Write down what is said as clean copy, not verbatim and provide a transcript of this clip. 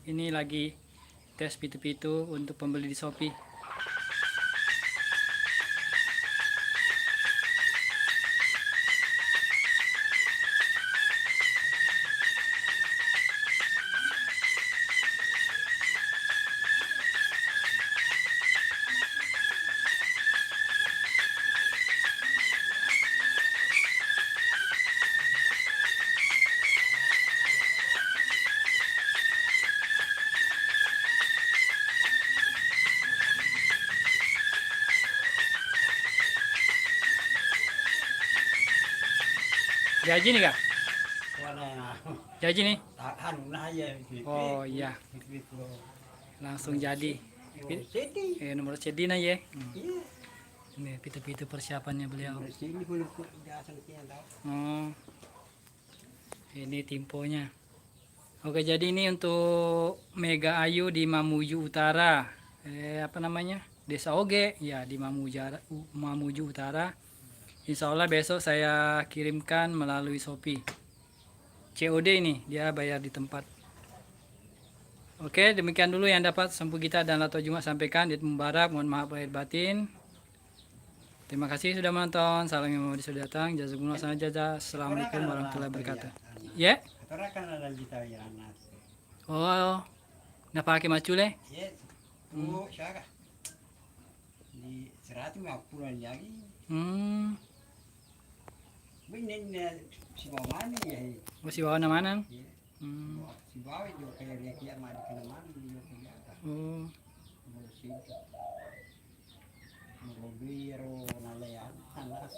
Ini lagi tes pitu-pitu untuk pembeli di Shopee. Gaji nih kak? Gaji nih? Oh iya, langsung jadi. Nomor CD nah ya. Ini pitu-pitu persiapannya beliau. Oh, ini timponya. Oke, jadi ini untuk Mega Ayu di Mamuju Utara. Apa namanya? Desa Oge, ya di Mamuju Utara. Insya Allah besok saya kirimkan melalui Shopee. COD ini, dia bayar di tempat. Oke, demikian dulu yang dapat Sempu Gita dan Lato Jumat sampaikan. Di Mubarak, mohon maaf lahir batin. Terima kasih sudah menonton. Salam yang sudah datang. Jazakumullah khairan. Assalamualaikum warahmatullahi wabarakatuh. Ya? Oh, napake macule? Di 150 lagi. Si Mama ya. Oh, si bawa mana? Si bawa itu kayak dia mah di mana dia. Oh. Mobil nalayan panas.